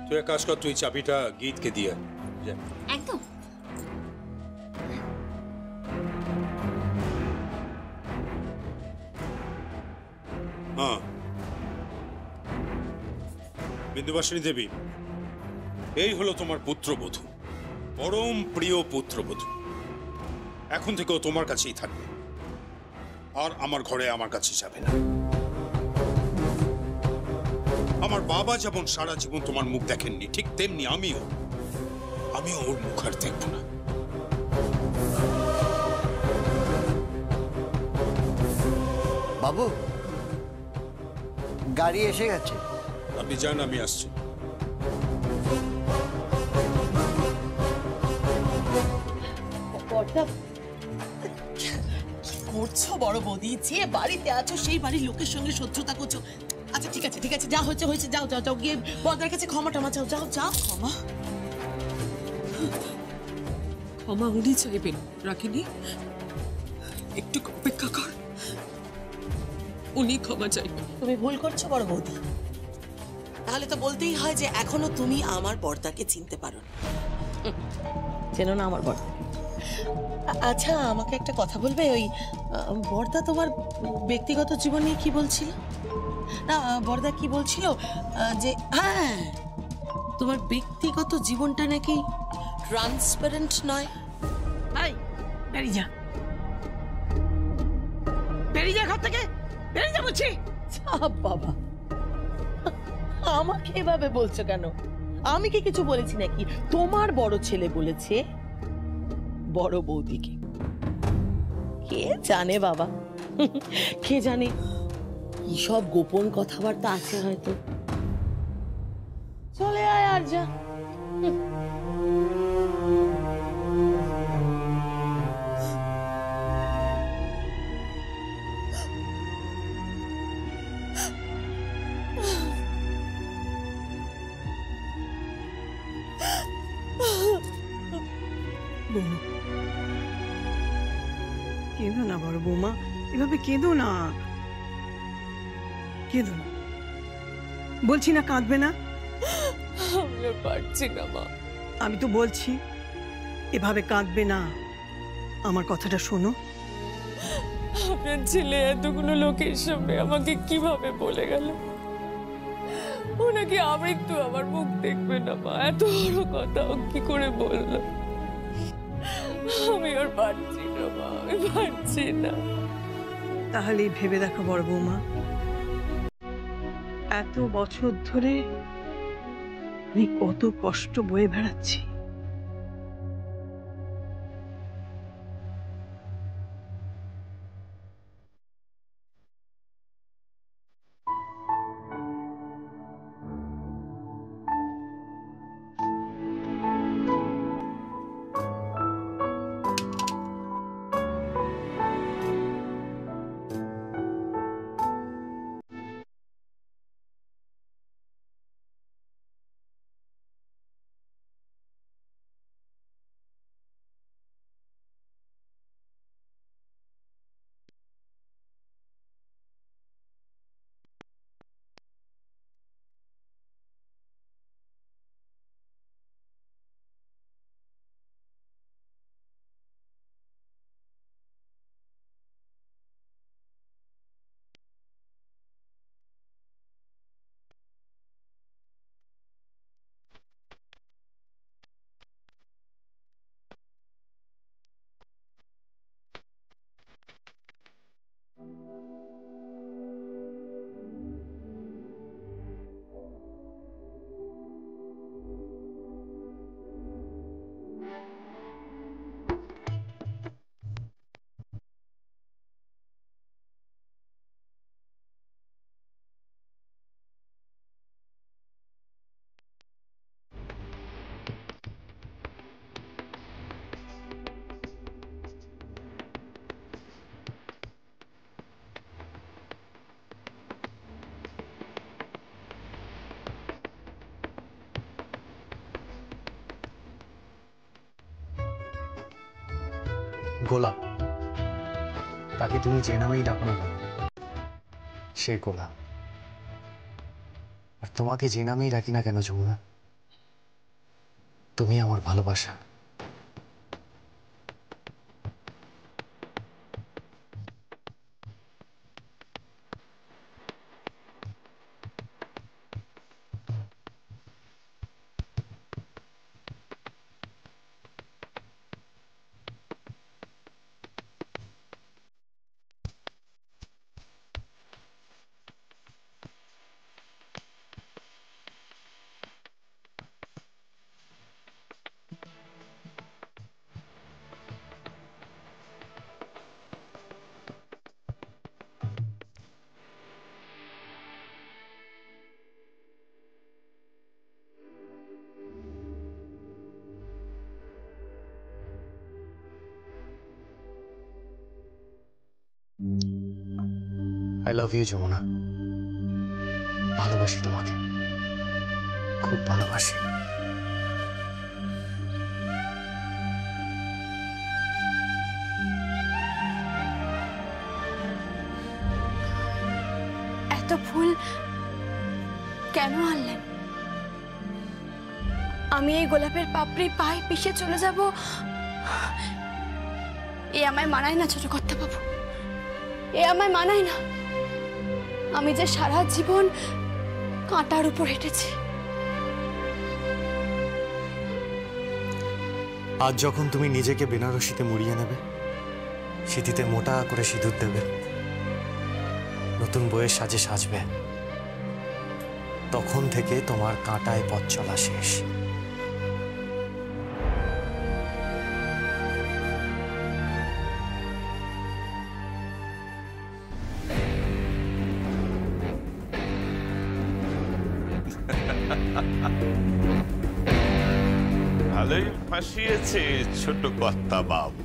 তুই এক কাজ কর, তুই চাবিটা গীতকে দিয়ে যা। একদম। হ্যাঁ, বিন্দুবাসিনী দেবী, এই হলো তোমার পুত্রবধূ, পরম প্রিয় পুত্রবধূ। এখন থেকেও তোমার কাছেই থাকবে, আর আমার ঘরে আমার কাছে যাবে না। আমার বাবা যেমন সারা জীবন তোমার মুখ দেখেননি, ঠিক তেমনি আমিও ওর মুখ আর দেখব না। বাবু, গাড়ি এসে গেছে। আপনি যান, আমি আসছি। কি করছো বড় বৌদি? যে বাড়িতে আছো সেই বাড়ির লোকের সঙ্গে শত্রুতা করছো। আচ্ছা ঠিক আছে ঠিক আছে, যা হয়েছে হয়েছে, যাও যাও যাও, গিয়ে বড়দার কাছে ক্ষমা টমা চাও, যাও যাও। ক্ষমা ক্ষমা উনি চাইবেন রাখিনি, একটু অপেক্ষা কর, উনি ক্ষমা চাইবেন। তুমি ভুল করছো বড় বৌদি। তাহলে তো বলতেই হয় যে এখনো তুমি আমার বড়দাকে চিনতে পারো। চেনো না আমার বড়দা? আচ্ছা আমাকে একটা কথা বলবে, ওই বড়দা তোমার ব্যক্তিগত জীবন নিয়ে কি বলছিল? না বড়দা কি বলছিল যে হ্যাঁ তোমার ব্যক্তিগত জীবনটা নাকি ট্রান্সপারেন্ট নয়। এই বেরিয়ে যা, বেরিয়ে যা ঘর থেকে, বেরিয়ে যা বলছি। বাবা আমাকে এভাবে বলছো কেন? আমি কি কিছু বলেছি নাকি? তোমার বড় ছেলে বলেছে বড় বৌদিকে। কে জানে বাবা, কে জানে কি সব গোপন কথাবার্তা আছে হয়তো। চলে আয় আর যা। কেঁদো না বড় বৌমা, এভাবে কেঁদো না, কেঁদো না, বলছি না কাঁদবে না। আমি আর পারছি না মা। আমি তো বলছি এভাবে কাঁদবে না, আমার কথাটা শোনো। আপনার ছেলে এতগুলো লোকের সামনে আমাকে কিভাবে বলে গেল ওনাকে আমৃত্যু আমার মুখ দেখবে না মা? এত বড় কথা ও কি করে বললো? আমি আর পারছি না মা, আমি পারছি না। তাহলে ভেবে দেখো বড় বৌমা, এত বছর ধরে আমি কত কষ্ট বয়ে বেড়াচ্ছি। গোলাপ, তাকে তুমি যে নামেই ডাকো না, সে গোলাপ। আর তোমাকে যে নামেই রাখি না কেন যমুনা, তুমি আমার ভালোবাসা। আই লাভ ইউ যমুনা, ভালোবাসি তোমাকে, খুব ভালোবাসি। এত ফুল কেন আনলেন? আমি এই গোলাপের পাপড়ি পায়ে পিষে চলে যাব, এ আমায় মানায় না ছোট কর্তা বাবু, এ আমায় মানায় না। আমি যে সারা জীবন কাঁটার উপর হেঁটেছি। আজ যখন তুমি নিজেকে বেনারসিতে মুড়িয়ে নেবে, সিঁথিতে মোটা করে সিঁদুর দেবে, নতুন বইয়ের সাজে সাজবে, তখন থেকে তোমার কাঁটায় পথ চলা শেষ। ভালোই ফাঁসিয়েছে ছোট কর্তা বাবু।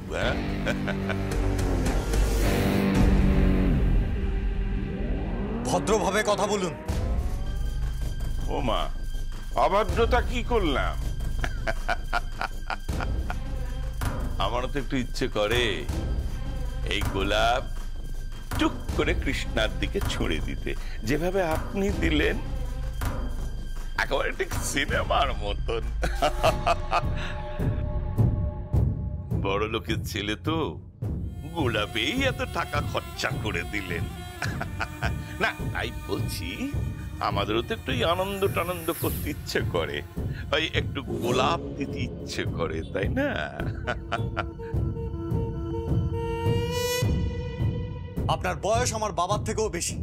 ভদ্রভাবে কথা বলুন। ও মা, অভদ্রতা কি করলাম? আমারও তো একটু ইচ্ছে করে এই গোলাপ টুক করে কৃষ্ণার দিকে ছুঁড়ে দিতে, যেভাবে আপনি দিলেন, একেবারে ঠিক সিনেমার মতন। বড় লোকের ছেলে তো, গোলাপেই এত টাকা খরচা করে দিলেন। না, তাই বলছি, আমাদেরও তো একটু আনন্দ টানন্দ করতে ইচ্ছে করে, ওই একটু গোলাপ দিতে ইচ্ছে করে, তাই না? আপনার বয়স আমার বাবার থেকেও বেশি,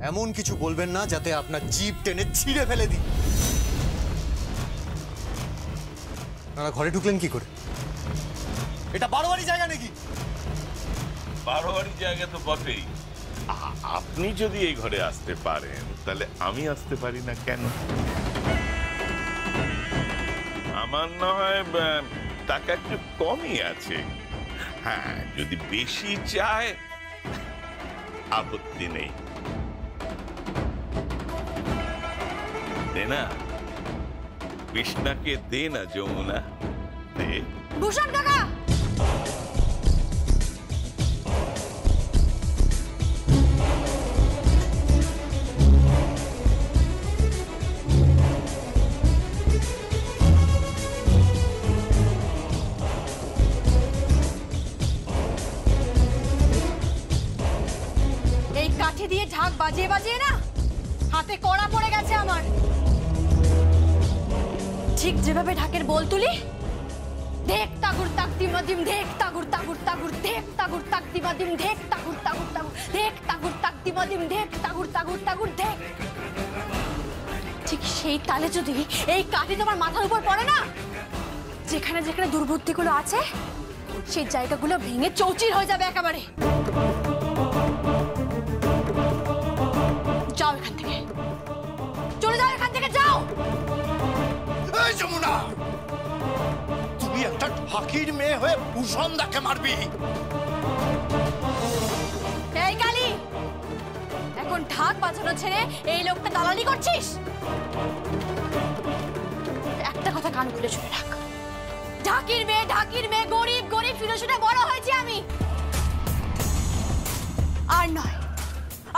এমন কিছু বলবেন না যাতে আপনার জিভ টেনে ছিঁড়ে ফেলে দিই। আপনারা ঘরে ঢুকলেন কি করে? এটা বারোয়ারি জায়গা নাকি? বারোয়ারি জায়গা তো বটেই। আপনি যদি এই ঘরে আসতে পারেন, তাহলে আমি আসতে পারি না কেন? আমার না হয় টাকা একটু কমই আছে, হ্যাঁ, যদি বেশি চায় আপত্তি নেই। দে না, কৃষ্ণাকে দে না যমুনা, দে। ভূষণ কাকা, এই কাঠি দিয়ে ঢাক বাজিয়ে বাজিয়ে না হাতে কড়া পড়ে গেছে আমার। ঠিক যেভাবে ঢাকের বল তুলি, ধেক তাগুর তাকতি মাদিম, ধেক তাগুর তাগুর তাগুর, ধেক তাগুর তাকতি মাদিম, ধেক তাগুর তাগুর তাগুর, ধেক তাগুর তাকতি মাদিম, ধেক তাগুর তাগুর তাগুর, ধেক। ঠিক সেই তালে যদি এই কাঠি তোমার মাথার উপর পড়ে না, যেখানে যেখানে দুর্বুদ্ধিগুলো আছে সেই জায়গাগুলো ভেঙে চৌচির হয়ে যাবে একেবারে। যাও এখান থেকে, চলে যাও এখান থেকে, যাও। এই যমুনা, তুই একটা ঢাকির মেয়ে হয়ে ভূষণদাকে মারবি? এই কালী, এখন ঢাক বাজানো ছেড়ে এই লোকটা দালালি করছিস? একটা কথা কান খুলে শুনে রাখ, ঢাকির মেয়ে, গরিব গরিব শুনে শুনে বড় হয়েছি আমি। আর নয়,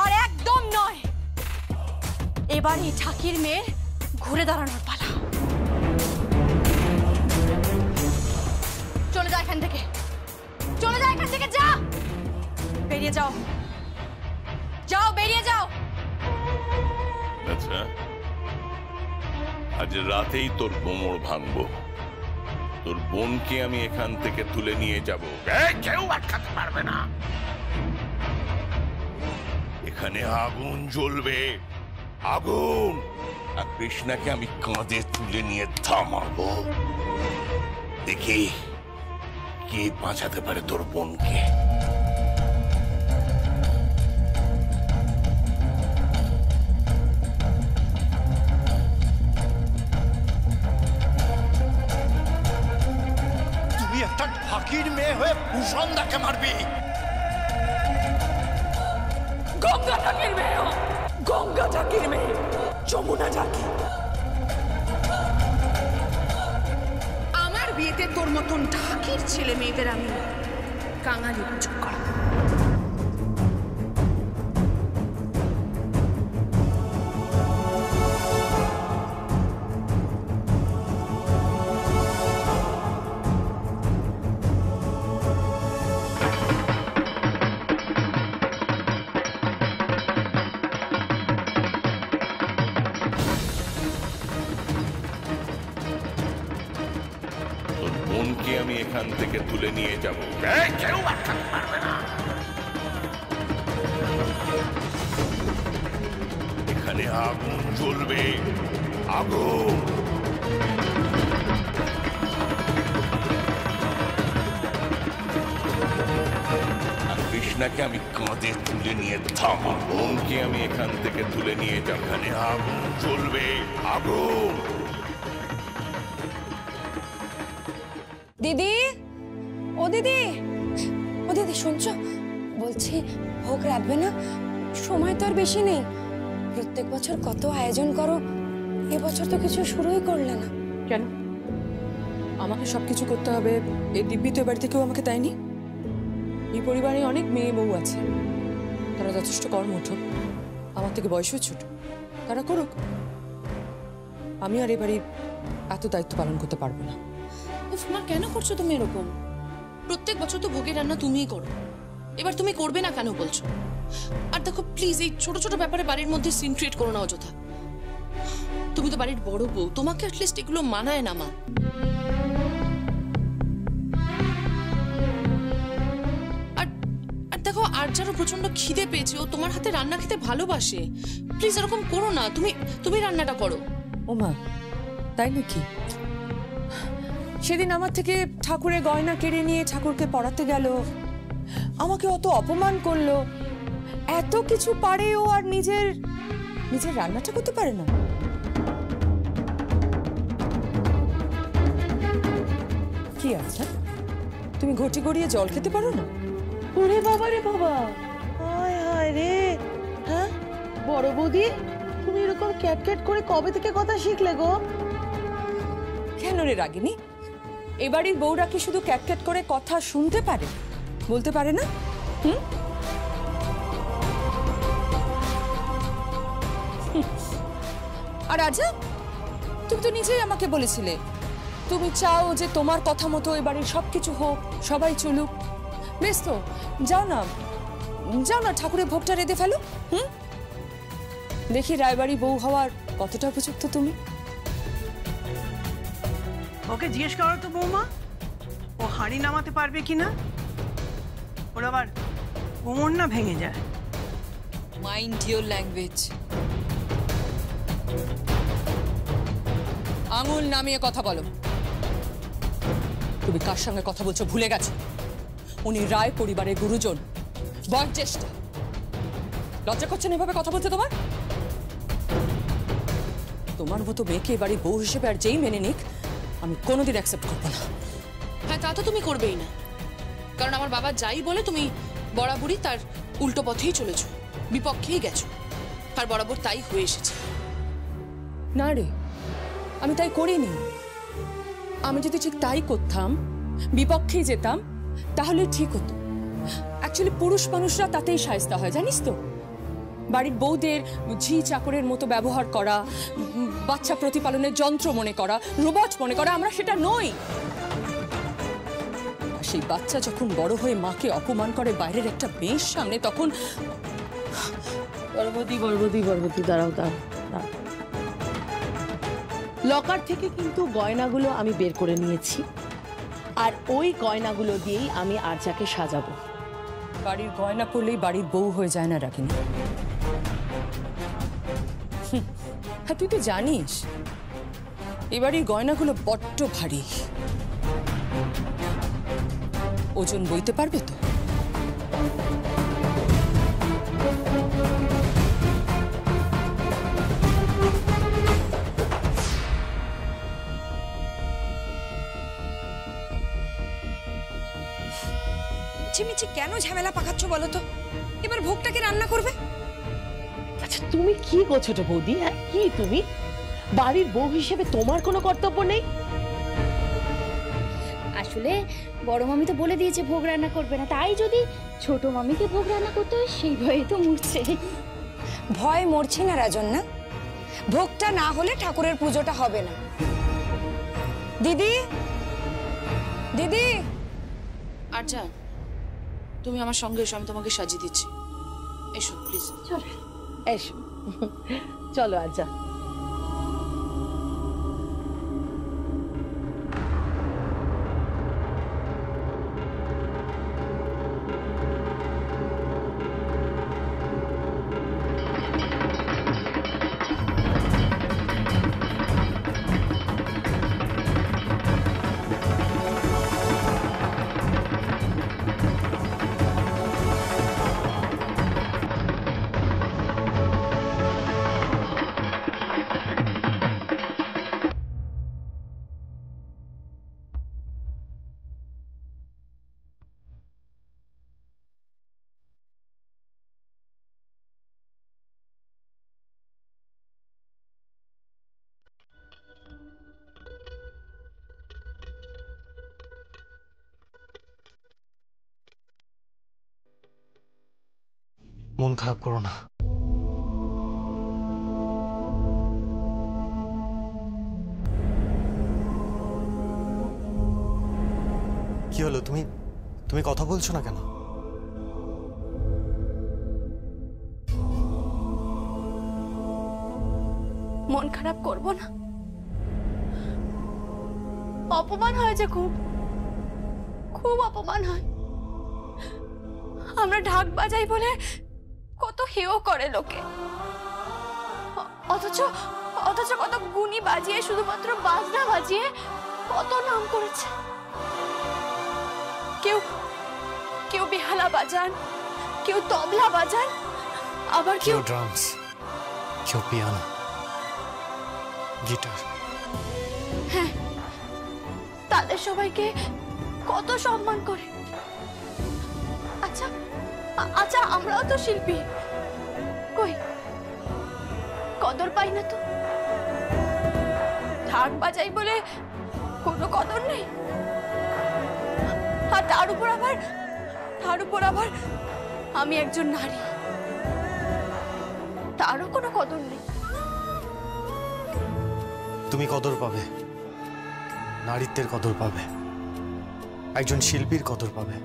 আর একদম নয়, এবার এই ঠাকির মেয়ের ঘুরে দাঁড়ানোর পালা। চলে যা এখান থেকে, চলে যা এখান থেকে, যা, বেরিয়ে যাও, যাও, বেরিয়ে যাও। আচ্ছা, আজ রাতেই তোর কোমর ভাঙবো। তোর বোনকে আমি এখান থেকে তুলে নিয়ে যাব, কেউ আটকাতে পারবে না। এখানে আগুন জ্বলবে, আগুন। আর কৃষ্ণাকে আমি কাঁধে তুলে নিয়ে থামাবো। দেখি কে বাঁচাতে পারে তোর বোনকে। তুই একটা ঠাকির মেয়ে হয়ে ভূষণদাকে মারবি? গঙ্গা ঠাকির মেয়ে, গঙ্গা ঠাকির মেয়ে, যমুনা ঠাকি। আমার বিয়েতে তোর মতন ঢাকির ছেলে মেয়েদের আমি কাঙালি পুজো করাবো। তোর বোনকে আমি এখান থেকে তুলে নিয়ে যাব, কেউ আটকাতে পারবে না। এখানে আগুন জ্বলবে, আগুন। আর কৃষ্ণাকে আমি কাঁধে তুলে নিয়ে থামাবো। বোনকে আমি এখান থেকে তুলে নিয়ে যাব, এখানে আগুন জ্বলবে, আগুন। দিদি, ও দিদি, ও দিদি শুনছো? বলছি ভোগ রাখবে না? সময় তো আর বেশি নেই। প্রত্যেক বছর কত আয়োজন করো, এবছর তো কিছু শুরুই করলে না কেন? আমাকে সবকিছু করতে হবে এই দিব্যি তো এবার থেকেও আমাকে দেয়নি। এই পরিবারে অনেক মেয়ে বউ আছে, তারা যথেষ্ট কর্মঠ, আমার থেকে বয়সও ছোট, তারা করুক। আমি আর এবারে এত দায়িত্ব পালন করতে পারবো না। উফ মা, কেন করছো তুমি এরকম? প্রত্যেক বছর তো ভোগের রান্না তুমিই করো, এবার তুমি করবে না কেন বলছো? আর দেখো প্লিজ, এই ছোট ছোট ব্যাপারে বাড়ির মধ্যে সিন ক্রিয়েট করো না অযথা। তুমি তো বাড়ির বড় বউ, তোমাকে অ্যাটলিস্ট এগুলো মানায় না মা। আর দেখো, আর যারা প্রচন্ড খিদে পেয়েছে, ও তোমার হাতে রান্না খেতে ভালোবাসে। প্লিজ এরকম করো না, তুমি রান্নাটা করো। ও মা, তাই নাকি? সেদিন আমার থেকে ঠাকুরের গয়না কেড়ে নিয়ে ঠাকুরকে পড়াতে গেল, আমাকে অত অপমান করলো, এত কিছু পারে ও, আর নিজের রান্নাটা করতে পারে না। কি আছে, তুমি ঘটি গড়িয়ে জল খেতে পারো না? ওরে বাবা রে বাবা, হায় হায় রে। হ্যাঁ বড় বৌদি, তুমি এরকম ক্যাট করে কবে থেকে কথা শিখলে গো? কেন রে রাগিনী? এবাড়ির বউরা কি শুধু ক্যাট করে কথা শুনতে পারে, বলতে পারে না? আর আজা, তুমি তো নিজেই আমাকে বলেছিলে তুমি চাও যে তোমার কথা মতো এবাড়ির সবকিছু হোক, সবাই চলুক। বেশ তো, যাও না ঠাকুরের ভোগটা রেঁধে ফেলো। দেখি রায়বাড়ি বউ হওয়ার কতটা উপযুক্ত তুমি। ওকে জিজ্ঞেস করো তো বৌমা, ও হাঁড়ি নামাতে পারবে কিনা। ওর আবার কোমর না ভেঙে যায়। Mind your language. আঙুল নামিয়ে কথা বলো। তুমি কার সঙ্গে কথা বলছো ভুলে গেছো? উনি রায় পরিবারের গুরুজন, বয়োজ্যেষ্ঠ। লজ্জা করছেন এভাবে কথা বলতে তোমার? তোমার মতো মেয়েকে এবারে বউ হিসেবে আর যেই মেনে নিক, আমি কোনোদিন অ্যাকসেপ্ট করবো না। হ্যাঁ, তা তো তুমি করবেই না, কারণ আমার বাবা যাই বলে তুমি বরাবরই তার উল্টো পথেই চলেছো, বিপক্ষেই গেছো, আর বরাবর তাই হয়ে এসেছে। না রে, আমি তাই করিনি। আমি যদি ঠিক তাই করতাম, বিপক্ষেই যেতাম, তাহলে ঠিক হতো। অ্যাকচুয়ালি পুরুষ মানুষরা তাতেই শায়েস্তা হয়, জানিস তো। বাড়ির বউদের ঝি চাকরের মতো ব্যবহার করা, বাচ্চা প্রতিপালনের যন্ত্র মনে করা, রোবট মনে করা। আমরা সেটা নই। সেই বাচ্চা যখন বড় হয়ে মাকে অপমান করে বাইরের একটা মেয়ের সামনে, তখন বরবতী দাঁড়াও। লকার থেকে কিন্তু গয়নাগুলো আমি বের করে নিয়েছি, আর ওই গয়নাগুলো দিয়েই আমি আরজাকে সাজাবো। বাড়ির গয়না পরলেই বাড়ির বউ হয়ে যায় না রাখিনি। হ্যাঁ, তুই তো জানিস এ বাড়ির গয়নাগুলো বড্ড ভারী। ওজন বইতে পারবে তো? মিছি কেন ঝামেলা পাকাচ্ছ বলো তো? এবার ভোগটাকে রান্না করবে? আচ্ছা তুমি কি গো ছোট বৌদি, হ্যাঁ কি তুমি? বাড়ির বউ হিসেবে তোমার কোনো কর্তব্য নেই? আসলে বড় মামি তো বলে দিয়েছে ভোগ রান্না করবে না, তাই যদি ছোট মামিকে ভোগ রান্না করতে হয় সেই ভয়ে তো মরছে। ভয় মরছি না রাজন্না, ভোগটা না হলে ঠাকুরের পুজোটা হবে না। দিদি, দিদি। আচ্ছা তুমি আমার সঙ্গে এসো, আমি তোমাকে সাজিয়ে দিচ্ছি। এসো প্লিজ। এসো, চলো আরজা। মন খারাপ করো না। কি হলো, তুমি কথা বলছো না কেন? মন খারাপ করব না, অপমান হয়েছে, খুব খুব অপমান হয়। আমরা ঢাক বাজাই বলে কত হেয় করে লোকে, অথচ কত গুণী বাজিয়ে, শুধুমাত্র বাজনা বাজিয়ে কত নাম করেছে। কেউ বেহালা বাজান, কেউ তবলা বাজান, আবার কেউ ড্রামস, কেউ পিয়ানো, গিটার। হ্যাঁ, তাদের সবাইকে কত সম্মান করে। আচ্ছা আমরাও তো শিল্পী, কই কদর পাই না তো? ঢাক বাজাই বলে কোনো কদর নেই, আর তার উপর আবার আমি একজন নারী, তারও কোনো কদর নেই। তুমি কদর পাবে, নারীত্বের কদর পাবে, একজন শিল্পীর কদর পাবে।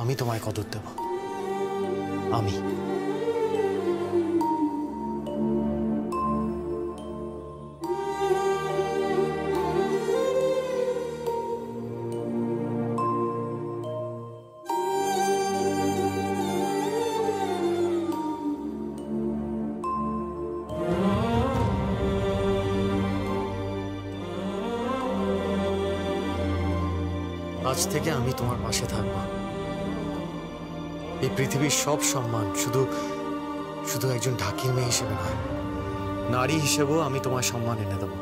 আমি তোমায় কদর দেব, আমি। আজ থেকে আমি তোমার পাশে থাকবো। এই পৃথিবীর সব সম্মান শুধু একজন ঢাকির মেয়ে হিসেবে নয়, নারী হিসেবেও আমি তোমার সম্মান এনে দেবো।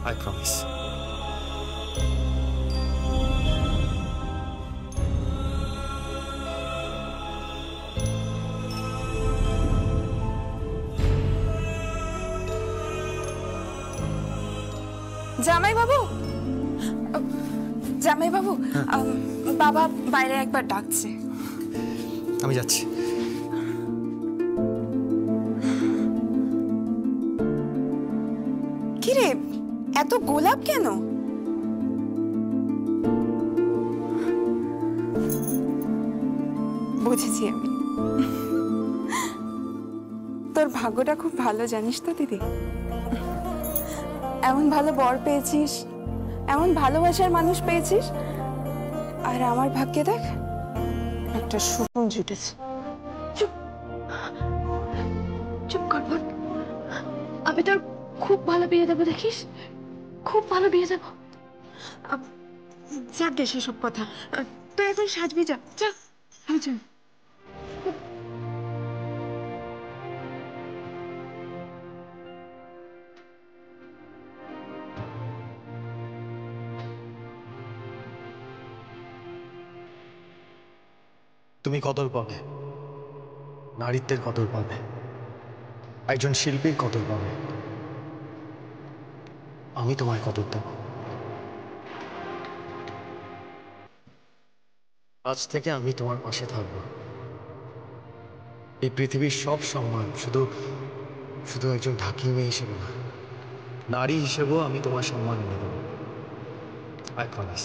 I promise. জামাই বাবু, বাবা বাইরে একবার ডাকছে। আমি যাচ্ছি। এত গোলাপ কেন? বুঝেছি আমি। তোর ভাগ্যটা খুব ভালো, জানিস তো দিদি। এমন ভালো বর পেয়েছিস, এমন ভালোবাসার মানুষ পেয়েছিস, আর আমার ভাগ্যে দেখ একটা সুকুন জুটেছে। চুপ কর বোন, আমি তোর খুব ভালো বিয়ে দেবো, দেখিস, খুব ভালো বিয়ে দেবো। যাক গে সেসব কথা, তুই এখন সাজবি, যা যা। হ্যাঁ চল। তুমি কদর পাবে, নারীত্বের কদর পাবে, একজন শিল্পীর কদর পাবে। আমি তোমায় কদর দেব। আজ থেকে আমি তোমার পাশে থাকবো। এই পৃথিবীর সব সম্মান শুধু শুধু একজন ঢাকি মেয়ে হিসেবে না, নারী হিসেবেও আমি তোমার সম্মান এনে দেবো। I promise.